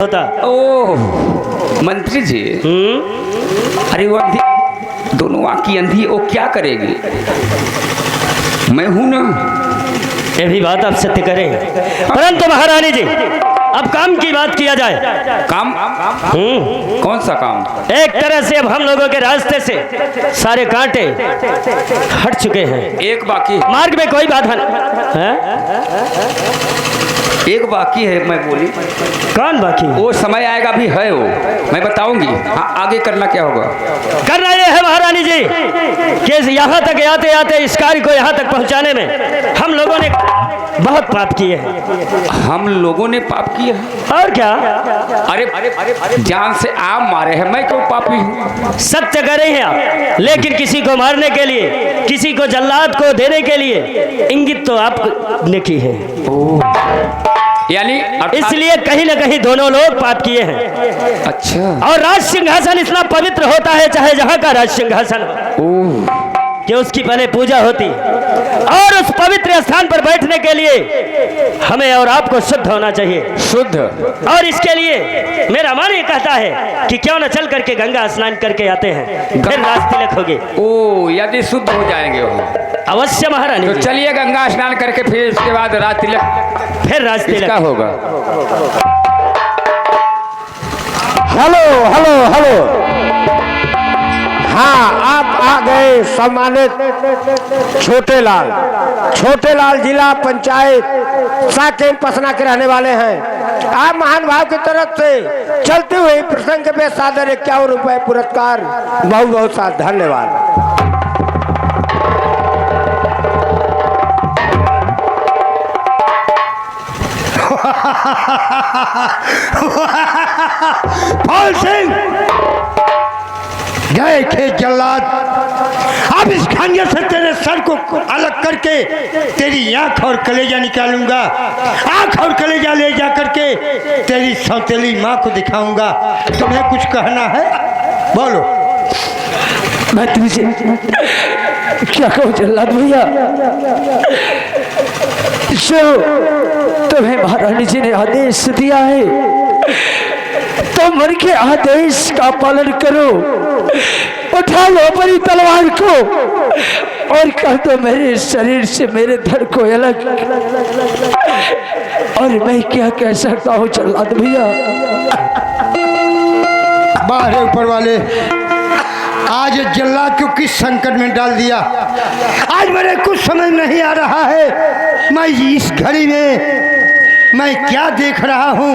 होता। ओह मंत्री जी, अरे वो अंधी, दोनों आँख की अंधी, वो क्या करेगी? मैं हूं ना। ये भी बात आप सत्य करें, परंतु महारानी जी अब काम की बात किया जाए। काम? कौन सा काम? एक तरह से अब हम लोगों के रास्ते से सारे कांटे हट चुके हैं। एक बाकी है। मार्ग में कोई बाधा नहीं है? एक बाकी है। मैं बोली कौन बाकी? वो समय आएगा भी है, वो मैं बताऊंगी। आगे करना क्या होगा? करना ये है महारानी जी कि यहाँ तक आते आते इस कार्य को यहाँ तक पहुँचाने में हम लोगों ने बहुत पाप किए हैं। हम लोगों ने पाप किया है? और क्या? अरे जान से आप मारे हैं, मैं क्यों पापी हूँ? सत्य कर रहे हैं आप, लेकिन किसी को मारने के लिए, किसी को जल्लाद को देने के लिए इंगित तो आपने की है। यानी इसलिए कहीं न कहीं दोनों लोग पाप किए हैं। अच्छा। और राज सिंहासन इतना पवित्र होता है, चाहे जहाँ का राज सिंहासन हो, कि उसकी पहले पूजा होती, और उस पवित्र स्थान पर बैठने के लिए हमें और आपको शुद्ध होना चाहिए। शुद्ध? और इसके लिए मेरा मन ये कहता है कि क्यों न चल करके गंगा स्नान करके आते हैं, फिर राज तिलक होगी। ओ, यदि शुद्ध हो जाएंगे वो? अवश्य महारानी। तो चलिए गंगा स्नान करके फिर इसके बाद राज तिलक, फिर राज तिलक होगा। हेलो हेलो हेलो, हाँ आप आ गए सम्मानित छोटे लाल जिला पंचायत साकेत पसना के रहने वाले हैं। आप महान भाव की तरफ से चलते हुए प्रसंग पे सादर 51 रुपए पुरस्कार, बहुत बहुत सा धन्यवाद। फौल सिंह, गए थे जल्लाद, अब इस खंजर से तेरे सर को अलग करके तेरी आंख और कलेजा निकालूंगा। आंख और कलेजा ले जा करके तेरी सौतेली माँ को दिखाऊंगा। तुम्हें कुछ कहना है? बोलो। मैं तुझे क्या कहूँ जल्लाद भैया, तुम्हें महारानी जी ने आदेश दिया है तो मन के आदेश का पालन करो। उठा लो अपनी तलवार को और कह दो मेरे शरीर से मेरे धड़ को अलग। और मैं क्या कह सकता हूँ जल्लाद भैया? बाहर ऊपर वाले, आज जल्लाद को किस संकट में डाल दिया। आज मेरे कुछ समझ नहीं आ रहा है, मैं इस घड़ी में मैं क्या देख रहा हूँ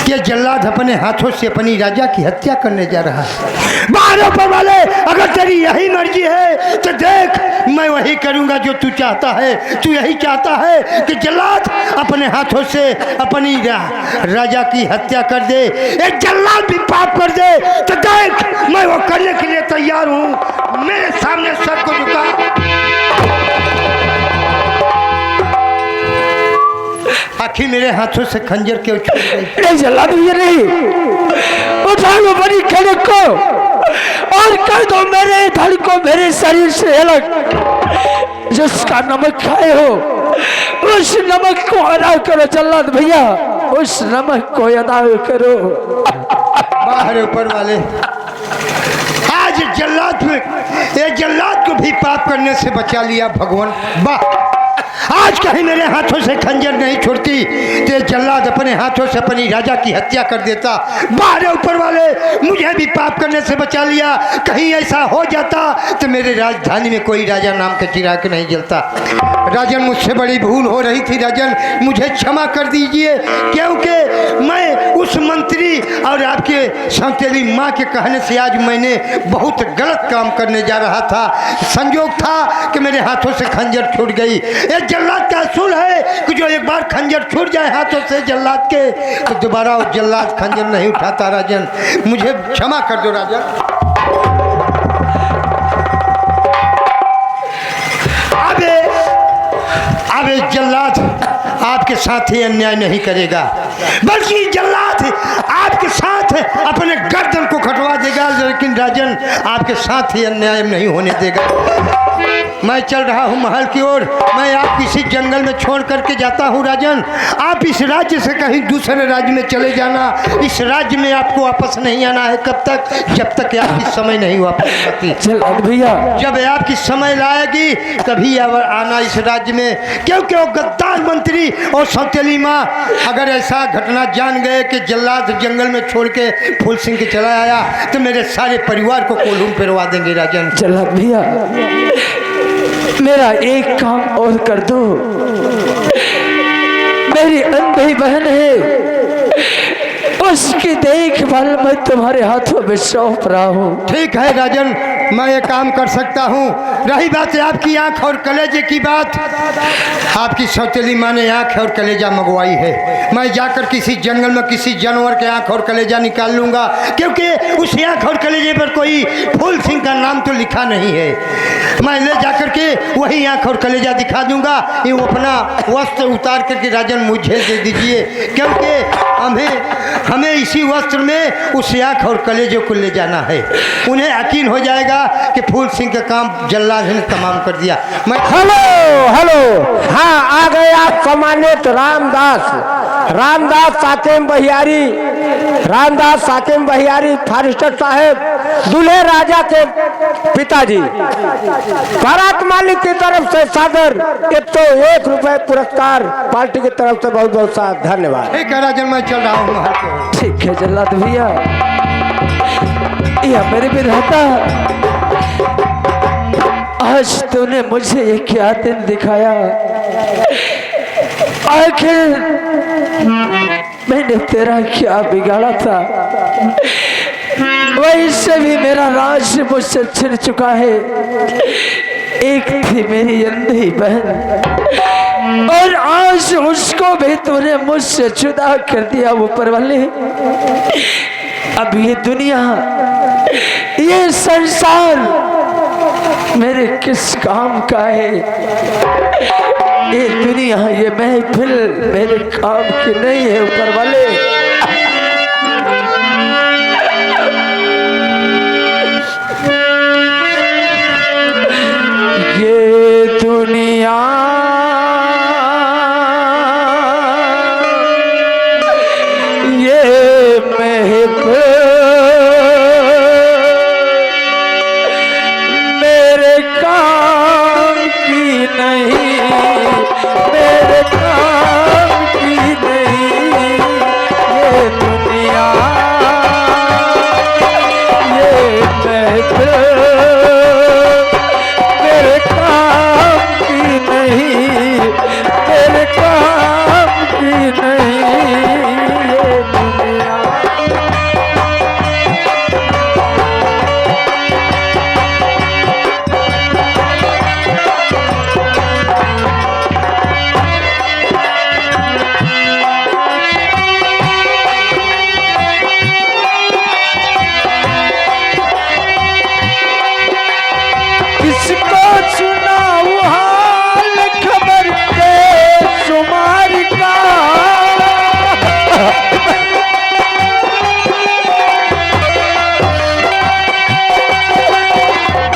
कि जल्लाद अपने हाथों से अपनी राजा की हत्या करने जा रहा है। बाहर ऊपर वाले, अगर तेरी यही मर्जी है तो देख, मैं वही करूँगा जो तू चाहता है। तू यही चाहता है कि जल्लाद अपने हाथों से अपनी राजा की हत्या कर दे, एक जल्लाद भी पाप कर दे, तो देख मैं वो करने के लिए तैयार हूँ। मेरे सामने सर को झुका। आखिर मेरे हाथों से खंजर क्यों छूट गई? नहीं जल्लाद भैया नहीं, उठा लो बड़ी खड़क को और कह दो मेरे धड़ को मेरे शरीर से अलग। जिसका नमक खाए हो उस नमक को अदा करो जल्लाद भैया, उस नमक को अदा करो। बाहर ऊपर वाले, आज जल्लाद में ये जल्लाद को भी पाप करने से बचा लिया भगवान। वाह, आज कहीं मेरे हाथों से खंजर नहीं छुड़ती तो जल्लाद अपने हाथों से अपनी राजा की हत्या कर देता। बाहर ऊपर वाले, मुझे भी पाप करने से बचा लिया। कहीं ऐसा हो जाता तो मेरे राजधानी में कोई राजा नाम का चिराग नहीं जलता। राजन, मुझसे बड़ी भूल हो रही थी राजन, मुझे क्षमा कर दीजिए, क्योंकि मैं उस मंत्री और आपके सौतेली माँ के कहने से आज मैंने बहुत गलत काम करने जा रहा था। संयोग था कि मेरे हाथों से खंजर छूट गई। एक जल्लाद का असूल है कि जो एक बार खंजर छूट जाए हाथों से जल्लाद के, तो दोबारा वो जल्लाद खंजर नहीं उठाता। राजन, मुझे क्षमा कर दो राजन। अब जल्लाद आपके साथ ही अन्याय नहीं करेगा, बल्कि जल्लाद आपके साथ अपने गर्दन को कटवा देगा। लेकिन राजन, राजन आपके साथ ही अन्याय नहीं होने देगा। मैं चल रहा हूँ महल की ओर। मैं आप किसी जंगल में छोड़ करके जाता हूँ राजन। आप इस राज्य से कहीं दूसरे राज्य में चले जाना। इस राज्य में आपको वापस नहीं आना है। कब तक? जब तक आपकी समय नहीं वापस आती। चल भैया, जब आपकी समय लाएगी तभी आना इस राज्य में, क्योंकि वो गद्दार मंत्री और सौतेली माँ अगर ऐसा घटना जान गए कि जल्लाद जंगल में छोड़ के फूल सिंह के चला आया तो मेरे सारे परिवार को कोल्हू में फिरवा देंगे राजन। चल भैया, मेरा एक काम और कर दो। मेरी अंधी बहन है, उसकी देखभाल मैं तुम्हारे हाथों में सौंप रहा हूँ। ठीक है राजन, मैं ये काम कर सकता हूँ। रही बात है आपकी आंख और कलेजे की बात, आपकी सौतेली माँ ने आंख और कलेजा मंगवाई है। मैं जाकर किसी जंगल में किसी जानवर के आंख और कलेजा निकाल लूंगा, क्योंकि उस आंख और कलेजे पर कोई फूल सिंह का नाम तो लिखा नहीं है। मैं ले जाकर के वही आंख और कलेजा दिखा दूंगा। ये अपना वस्त्र उतार करके राजन मुझे दे दीजिए, क्योंकि हमें इसी वस्त्र में उस आंख और कलेजों को ले जाना है। उन्हें यकीन हो जाएगा कि फूल सिंह का काम जल्लाद ने तमाम कर दिया। मैं हेलो, हाँ आ गए आप सम्मानित रामदास साकेम बहियारी फॉरेस्टर साहब, दूल्हे राजा के पिताजी। बारात मालिक की तरफ से सादर 101 रुपए पुरस्कार, पार्टी की तरफ से बहुत बहुत सा धन्यवाद। ठीक है राजन, मैं चल रहा हूँ। ठीक है जल्लाद भैया, यह मेरे भी रहता। आज तूने मुझे ये क्या दिन दिखाया। आखिर मैंने तेरा क्या बिगाड़ा था। वैसे भी मेरा राज मुझसे छिन चुका है। एक थी मेरी अंधी बहन और आज उसको भी तूने मुझसे जुदा कर दिया ऊपर वाले। अब ये दुनिया, ये संसार मेरे किस काम का है। ये दुनिया, ये महफिल मेरे काम की नहीं है ऊपर वाले। ये दुनिया ये महफिल मेरे काम की नहीं, मेरे काम की नहीं। ये दुनिया ये महफिल मेरे काम की नहीं, मेरे काम की नहीं। ये दुनिया किसको सुनाऊं हाल खबर बेशुमार का।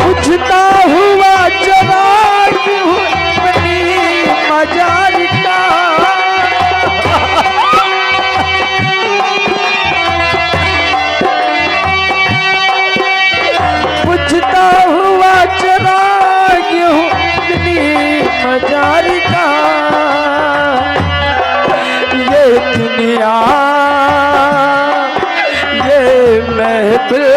बुझता हुआ चराग हूँ अपनी मजार का। बुझता हुआ चराग हूँ अपनी मजार का। ये दुनिया ये महफिल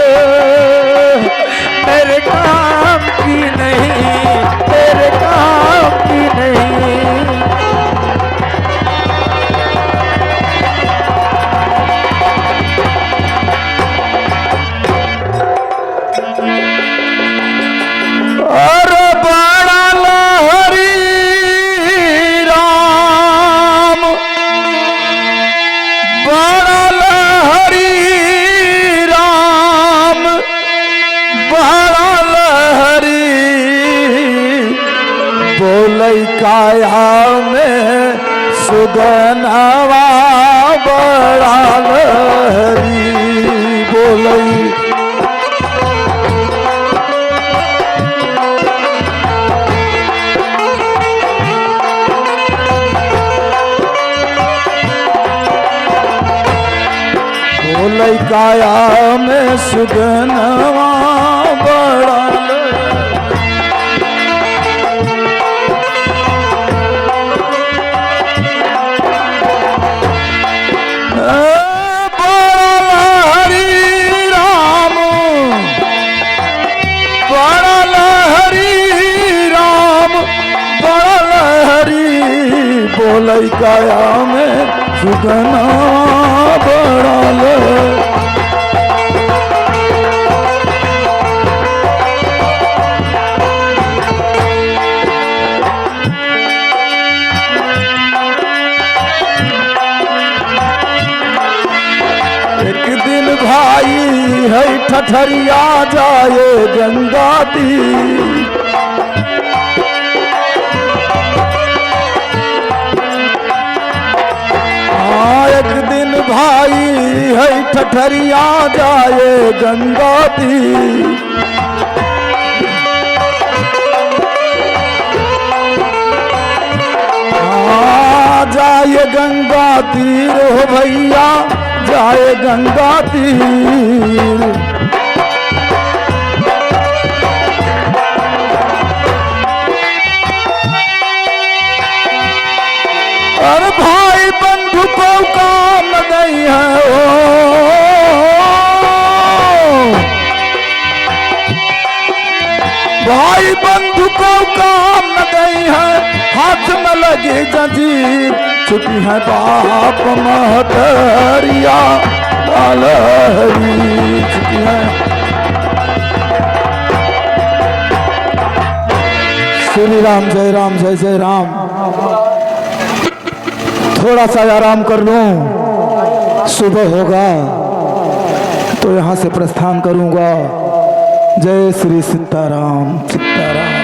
मेरे काम की नहीं, तेरे काम की नहीं। और बड़ा लहरी राम, बड़ा लहरी राम, बड़ा लहरी बोलई काया में सुगनवा। बड़ा लहरी बोलई बोलै काया में सुगनवा बढ़ल बोलै काया में सुगना बढ़ल एक दिन भाई है ठठरिया जाए गंगा तीर एक दिन भाई है ठठरिया जाए गंगा तीर जाए गंगा तीर हो भैया जाए गंगा तीर अरे भाई बंधु को काम नहीं है भाई बंधु को काम नहीं है हाथ में लगी जंजीर छुट्टी है बाप महतरिया लहरी छुट्टी है श्री राम जय जय राम थोड़ा सा आराम कर लूं सुबह होगा तो यहाँ से प्रस्थान करूंगा जय श्री सीताराम सीताराम।